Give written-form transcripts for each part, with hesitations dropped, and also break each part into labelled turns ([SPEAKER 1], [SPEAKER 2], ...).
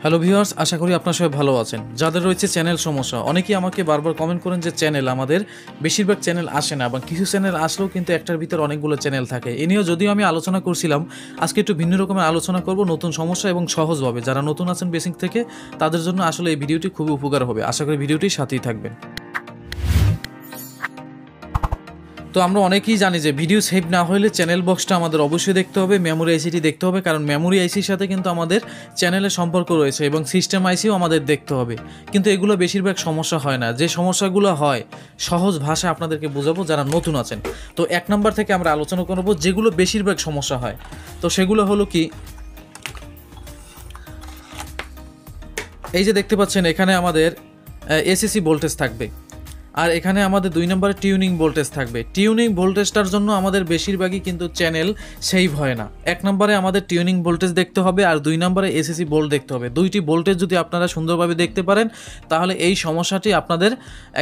[SPEAKER 1] Hello viewers, আশা করি আপনারা সবাই ভালো আছেন। যাদের রয়েছে চ্যানেল সমস্যা, অনেকেই আমাকে বারবার কমেন্ট করেন যে চ্যানেল আমাদের বেশিরভাগ চ্যানেল আসে না, বা কিছু চ্যানেল আসলেও কিন্তু একটার ভিতর অনেকগুলো চ্যানেল থাকে। এ নিয়েও যদিও আমি আলোচনা করছিলাম, আজকে একটু ভিন্ন রকমের আলোচনা করব, নতুন সমস্যা এবং সহজভাবে। যারা নতুন আছেন বেসিক থেকে, তাদের জন্য আসলে এই ভিডিওটি খুবই উপকার হবে। আশা করি ভিডিওটির সাথেই থাকবেন। তো আমরা অনেকেই জানি যে ভিডিও সেভ না হলে চ্যানেল বক্সটা আমাদের অবশ্যই দেখতে হবে, মেমোরি আইসিটি দেখতে হবে, কারণ মেমোরি আইসির সাথে কিন্তু আমাদের চ্যানেলের সম্পর্ক রয়েছে, এবং সিস্টেম আইসিও আমাদের দেখতে হবে। কিন্তু এগুলো বেশিরভাগ সমস্যা হয় না। যে সমস্যাগুলো হয় সহজ ভাষায় আপনাদেরকে বোঝাবো যারা নতুন আছেন। তো 1 নম্বর থেকে আমরা আলোচনা করব যেগুলো বেশিরভাগ সমস্যা হয়। তো সেগুলো হলো কি, এই যে দেখতে পাচ্ছেন এখানে আমাদের এসিসি ভোল্টেজ থাকবে, আর এখানে আমাদের 2 নম্বরে টিউনিং ভোল্টেজ থাকবে। টিউনিং ভোল্টেজটার জন্য আমাদের বেশিরভাগই কিন্তু চ্যানেল সেভ হয় না। 1 নম্বরে আমাদের টিউনিং ভোল্টেজ দেখতে হবে, আর 2 নম্বরে এসিসি ভোল্ট দেখতে হবে। দুইটি ভোল্টেজ যদি আপনারা সুন্দরভাবে দেখতে পারেন, তাহলে এই সমস্যাটি আপনাদের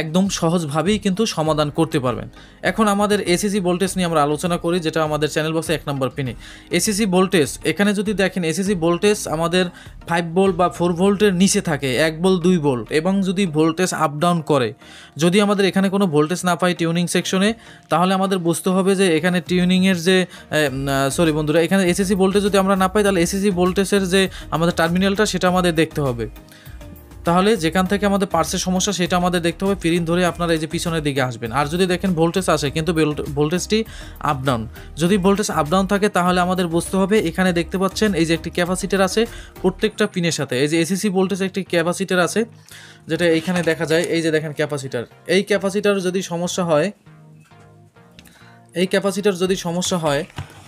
[SPEAKER 1] একদম সহজভাবেই কিন্তু সমাধান করতে পারবেন। এখন আমাদের এসিসি ভোল্টেজ নিয়ে আমরা আলোচনা করি, যেটা আমাদের চ্যানেল বক্সে 1 নম্বর পিনে। এসিসি ভোল্টেজ, এখানে যদি দেখেন এসিসি ভোল্টেজ আমাদের 5 ভোল্ট বা 4 ভোল্টের নিচে থাকে, 1 ভোল্ট 2 ভোল্ট, এবং যদি ভোল্টেজ আপ ডাউন করে, যদি আমাদের এখানে কোনো ভোল্টেজ না পাই টিউনিং সেকশনে, তাহলে আমাদের বুঝতে হবে যে এখানে টিউনিংয়ের যে বন্ধুরা, এখানে এসিসি ভোল্টেজ যদি আমরা না পাই, তাহলে এসিসি ভোল্টেজের যে আমাদের টার্মিনালটা সেটা আমাদের দেখতে হবে। তাহলে যেখান থেকে আমাদের পার্সের সমস্যা সেটা আমাদের দেখতে হবে। পিন ধরে আপনারা এই যে পিছনের দিকে আসবেন। আর যদি দেখেন ভোল্টেজ আসে কিন্তু ভোল্টেজটি আপ ডাউন, যদি ভোল্টেজ আপ ডাউন থাকে, তাহলে আমাদের বুঝতে হবে এখানে দেখতে পাচ্ছেন এই যে একটি ক্যাপাসিটার আছে প্রত্যেকটা পিনের সাথে। এই যে এসিসি ভোল্টেজ একটি ক্যাপাসিটার আছে, যেটা এইখানে দেখা যায়। এই যে দেখেন ক্যাপাসিটার, এই ক্যাপাসিটার যদি সমস্যা হয়,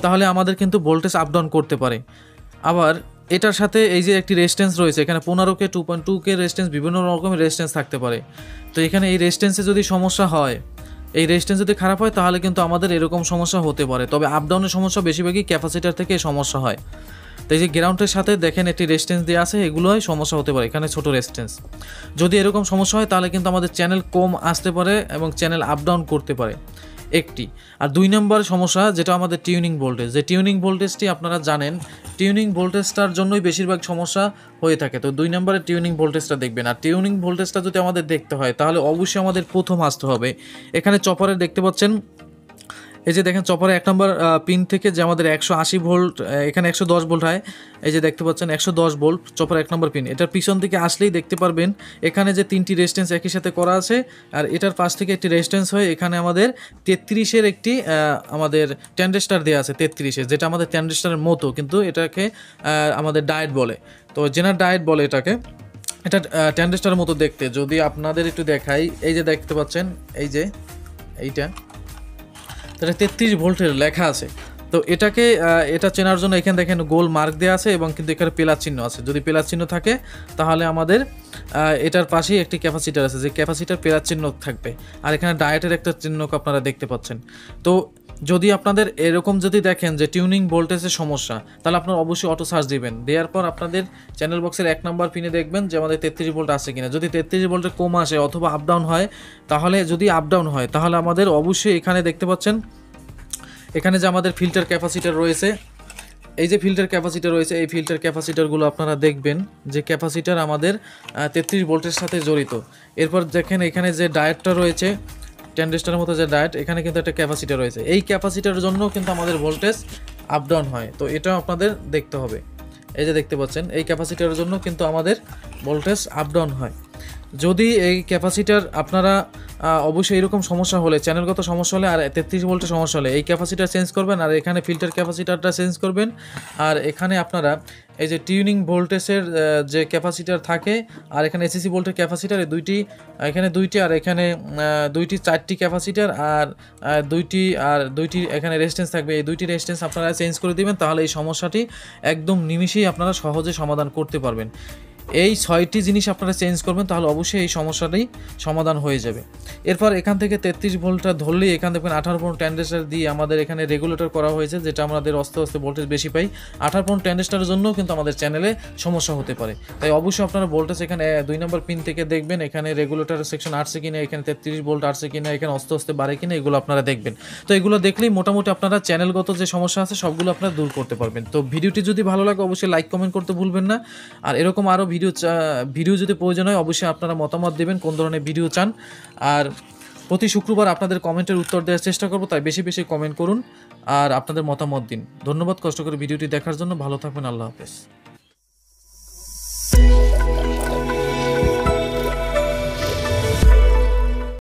[SPEAKER 1] তাহলে আমাদের কিন্তু ভোল্টেজ আপ ডাউন করতে পারে। আবার এটার সাথে এই যে একটি রেজিস্ট্যান্স রয়েছে, এখানে 15K 2.2K রেজিস্ট্যান্স, বিভিন্ন রকমের রেজিস্ট্যান্স থাকতে পারে। তো এখানে এই রেজিস্ট্যান্সে যদি সমস্যা হয়, এই রেজিস্ট্যান্স যদি খারাপ হয়, তাহলে কিন্তু আমাদের এরকম সমস্যা হতে পারে। তবে আপ ডাউনের সমস্যা বেশিরভাগই ক্যাপাসিটার থেকে সমস্যা হয়। তো এই যে গ্রাউন্ডের সাথে দেখেন একটি রেজিস্ট্যান্স দেওয়া আছে, এগুলোই সমস্যা হতে পারে। এখানে ছোট রেজিস্ট্যান্স, যদি এরকম সমস্যা হয়, তাহলে কিন্তু আমাদের চ্যানেল কম আসতে পারে এবং চ্যানেল আপ ডাউন করতে পারে একটি। আর 2 নম্বর সমস্যা যেটা আমাদের টিউনিং ভোল্টেজ, যে টিউনিং ভোল্টেজটি আপনারা জানেন, টিউনিং ভোল্টেজটার জন্যই বেশিরভাগ সমস্যা হয়ে থাকে। তো 2 নম্বরে টিউনিং ভোল্টেজটা দেখবেন। আর টিউনিং ভোল্টেজটা যদি আমাদের দেখতে হয়, তাহলে অবশ্যই আমাদের প্রথম আসতে হবে এখানে চপারের, দেখতে পাচ্ছেন এই যে দেখেন চপারে 1 নম্বর পিন থেকে যে আমাদের 180 ভোল্ট, এখানে 110 ভোল্ট হয়। এই যে দেখতে পাচ্ছেন 110 ভোল্ট চপার 1 নম্বর পিন। এটার পিছন থেকে আসলেই দেখতে পারবেন এখানে যে 3টি রেজিস্ট্যান্স একই সাথে করা আছে, আর এটার পাশ থেকে একটি রেজিস্ট্যান্স হয়। এখানে আমাদের 33-এর একটি আমাদের ট্যান্ডেস্টার দেওয়া আছে, 33-এর, যেটা আমাদের ট্যান্ডেস্টারের মতো, কিন্তু এটাকে আমাদের ডায়েট বলে। তো জেনার ডায়েট বলে এটাকে। এটা ট্যান্ডেস্টারের মতো দেখতে। যদি আপনাদের একটু দেখাই, এই যে দেখতে পাচ্ছেন এই যে এইটা, এটা 33 ভোল্টের লেখা আছে। তো এটা চেনার জন্য এখানে দেখেন গোল মার্ক দেওয়া আছে, এবং কিন্তু এখানে প্লাস চিহ্ন আছে। যদি প্লাস চিহ্ন থাকে, তাহলে আমাদের এটার পাশেই একটি ক্যাপাসিটার আছে, যে ক্যাপাসিটার প্লাস চিহ্ন থাকবে। আর এখানে ডায়েটের একটা চিহ্নকে আপনারা দেখতে পাচ্ছেন। তো যদি আপনাদের এরকম যদি দেখেন যে টিউনিং ভোল্টেজের সমস্যা, তাহলে আপনারা অবশ্যই অটো সার্চ দিবেন। দেওয়ার পর আপনাদের চ্যানেল বক্সের 1 নম্বর পিনে দেখবেন যে আমাদের 33 ভোল্ট আছে কিনা। যদি 33 ভোল্টের কম আসে অথবা আপ ডাউন হয়, তাহলে যদি আপ ডাউন হয়, তাহলে আমাদের অবশ্যই এখানে দেখতে পাচ্ছেন এখানে যে আমাদের ফিল্টার ক্যাপাসিটার রয়েছে, এই যে ফিল্টার ক্যাপাসিটার রয়েছে, এই ফিল্টার ক্যাপাসিটারগুলো আপনারা দেখবেন যে ক্যাপাসিটার আমাদের 33 ভোল্টের সাথে জড়িত। এরপর দেখেন এখানে যে ডায়েটটা রয়েছে, ট্যান্ডেস্টারের মতো যে ডায়েট, এখানে কিন্তু একটা ক্যাপাসিটার রয়েছে। এই ক্যাপাসিটারের জন্য কিন্তু আমাদের ভোল্টেজ আপ ডাউন হয়। তো এটাও আপনাদের দেখতে হবে। এই যে দেখতে পাচ্ছেন এই ক্যাপাসিটারের জন্য কিন্তু আমাদের ভোল্টেজ আপ ডাউন হয়। যদি এই ক্যাপাসিটার আপনারা অবশ্যই এরকম সমস্যা হলে, চ্যানেলগত সমস্যা হলে আর 33 ভোল্টের সমস্যা হলে, এই ক্যাপাসিটার চেঞ্জ করবেন, আর এখানে ফিল্টার ক্যাপাসিটারটা চেঞ্জ করবেন। আর এখানে আপনারা এই যে টিউনিং ভোল্টেজের যে ক্যাপাসিটার থাকে, আর এখানে এসিসি ভোল্টের ক্যাপাসিটার, এই দুইটি, এখানে দুইটি, আর এখানে 4টি ক্যাপাসিটার, আর দুইটি এখানে রেজিস্ট্যান্স থাকবে। এই 2টি রেজিস্ট্যান্স আপনারা চেঞ্জ করে দিবেন, তাহলে এই সমস্যাটি একদম নিমিষেই আপনারা সহজে সমাধান করতে পারবেন। এই 6টি জিনিস আপনারা চেঞ্জ করবেন, তাহলে অবশ্যই এই সমস্যাটি সমাধান হয়ে যাবে। এরপর এখান থেকে 33 ভোল্টটা ধরলেই এখান দেখবেন 18 পয়েন্ট ট্যান্ডেস্টার দিয়ে আমাদের এখানে রেগুলেটর করা হয়েছে, যেটা আমাদের আস্তে আস্তে ভোল্টেজ বেশি পাই। 18 পয়েন্ট ট্যান্ডেস্টারের জন্য কিন্তু আমাদের চ্যানেলে সমস্যা হতে পারে। তাই অবশ্যই আপনারা ভোল্টেজ এখানে 2 নম্বর পিন থেকে দেখবেন এখানে রেগুলেটর সেকশন আসছে কিনা, এখানে 33 ভোল্ট আসছে কিনা, এখানে আস্তে আস্তে বাড়ে কিনা, এগুলো আপনারা দেখবেন। তো এগুলো দেখলেই মোটামুটি আপনারা চ্যানেলগত যে সমস্যা আছে সবগুলো আপনারা দূর করতে পারবেন। তো ভিডিওটি যদি ভালো লাগে অবশ্যই লাইক কমেন্ট করতে ভুলবেন না। আর এরকম আরও ভিডিও যদি প্রয়োজন হয় অবশ্যই আপনারা মতামত দেবেন কোন ধরনের ভিডিও চান। আর প্রতি শুক্রবার আপনাদের কমেন্টের উত্তর দেওয়ার চেষ্টা করব, তাই বেশি বেশি কমেন্ট করুন আর আপনাদের মতামত দিন। ধন্যবাদ কষ্ট করে ভিডিওটি দেখার জন্য। ভালো থাকবেন। আল্লাহ হাফেজ।